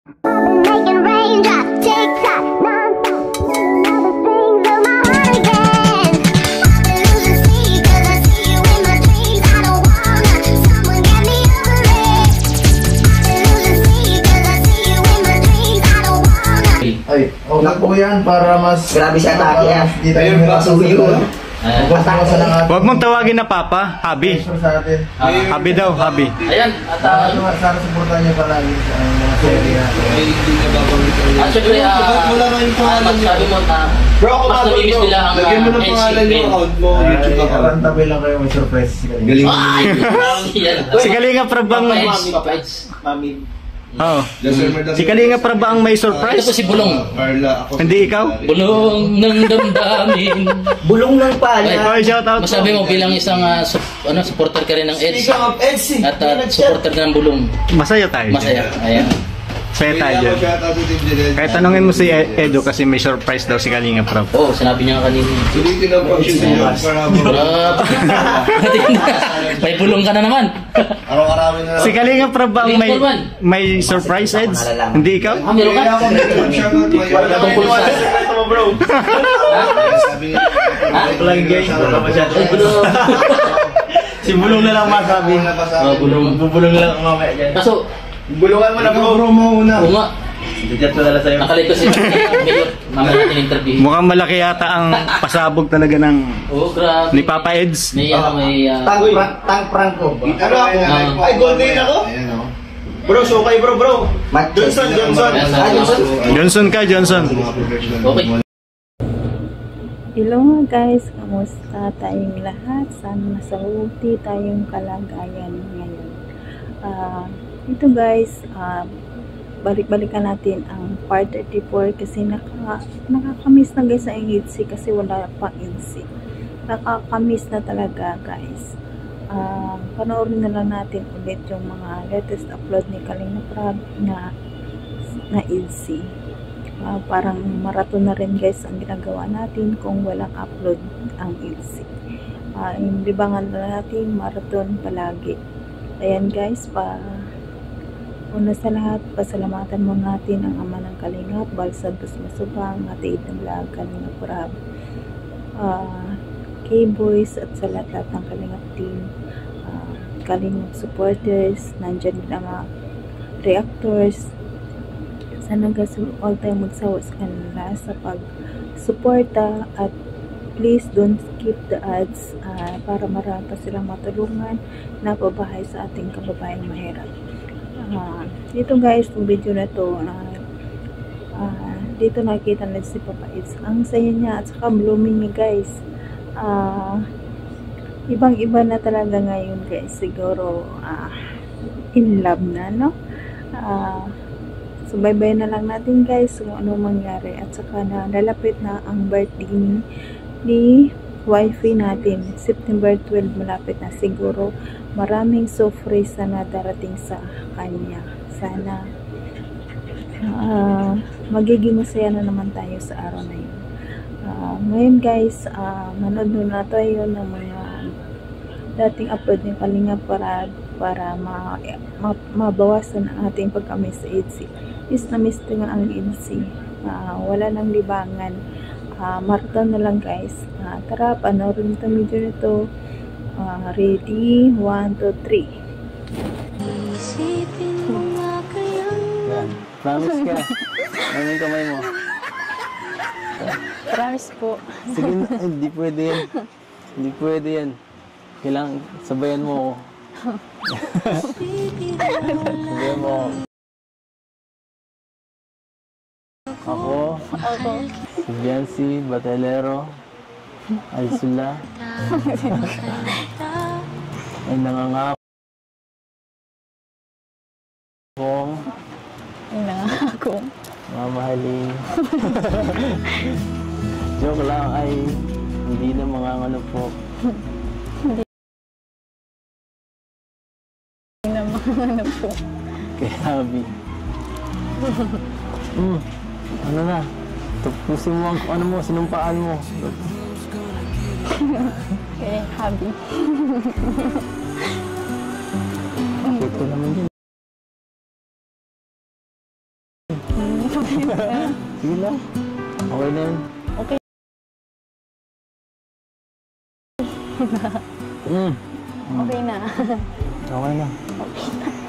Ay, okay po yan para mas... Grabe siya atake yan. Hindi tayo hirasuyo. Huwag mong tawagin na Papa, Habi. Habi daw, Habi. Ayan, at sana supportan niyo palagi sa mga serie natin. at syempre, sabi mo na mas namimiss nila ang lagyan mo na pangalan yung account mo, YouTube account. Parang tabi lang kayo may surprise. Galing mo. Si Kalinga Prab bang... Mami. Oo. Si Kalinga Prab ba ang may surprise? Ito po si Bulong. Carla, ako. Hindi ikaw? Bulong ng damdamin. Bulong ng pala. Ay, shout out. Masabi mo bilang isang supporter ka rin ng EDS. Speaking of EDS, At supporter ka ng Bulong. Masaya tayo. Masaya. Ayan. Masaya tayo. Kahit tanungin mo si Edo kasi may surprise daw si Kalinga Prab. Oo, sinabi niya kanina. Sulitin ang function niya para May bulong ka na naman. araw-arawin na. Si Kalinga Prab ba ang may surprise, Eds? Hindi ikaw? Meron ka? Tungkol sa... Si Bulong na lang masabi. Bulong na lang mamaya dyan. Kaso, Bulungan mo na promo una. oo nga. Nakalito si Mayor. Mamaya natin interview. Mukhang malaki yata ang pasabog talaga ng Oo, grabe. ni Papa Eds. May Tang Franco. Ano ako? Ay, golden ako? Ayan o. Bro, so kay bro. Johnson. Johnson ka, Johnson. Okay. Hello mga guys, kamusta tayong lahat? Sana nasa mabuti tayong kalagayan ngayon. Ito guys, balik-balikan natin ang part 34 kasi nakakamiss na guys ang EDC kasi wala pang EDC. Nakakamiss na talaga guys. Panoorin na lang natin ulit yung mga latest upload ni Kalinga Prab na EDC. Parang marathon na rin guys ang ginagawa natin kung walang upload ang EDC. Yung libangan na natin marathon palagi. Ayan guys, una sa lahat, pasalamatan mo natin ang ama ng Kalingap, Bal Santos Masubang, Ate Ida Vlog, Kalinga Prab, K-Boys at sa lahat ng Kalingap team, Kalingap supporters, nandyan din ang reactors. Sana guys, all time magsawa sa kanila sa pag-suporta at please don't skip the ads para marami pa silang matulungan na pabahay sa ating kababayang mahirap. Dito guys, yung video na to, dito nakita na si Papa Eds. Ang saya niya at saka blooming niya guys. Ibang iba na talaga ngayon guys. Siguro in love na, no? Subaybay na lang natin guys kung ano mangyari. At saka na lalapit na ang birthday ni wifey natin. September 12 malapit na, siguro maraming surprise na darating sa kanya. Sana magiging masaya na naman tayo sa araw na yun. Ngayon guys, manood na tayo ng mga dating upload ng Kalinga para mabawasan ang ating pagka-miss sa EDC. Miss na miss nga ang EDC. Wala nang libangan. Marathon na lang guys. Tara, panoorin itong video nito. Ready? 1, 2, 3. Yan. Promise ka. Ano yung kamay mo? Promise po. Sige na, hindi pwede yan. Hindi pwede yan. Kailangan sabayan mo ako. Sabayan mo ako. Ako. Si Biancy Batelero. Aysula. Ay nangangako. Mamahalin. Joke lang, ay hindi na mangangano po. Hindi na mangangano po. Kay Habi. Ano na? Tapusin mo ang ano mo, sinumpaan mo. Kay Habi. Ito naman din. Sige lang. Okay na yun. Okay. Mm. Okay na. Okay na. Okay na.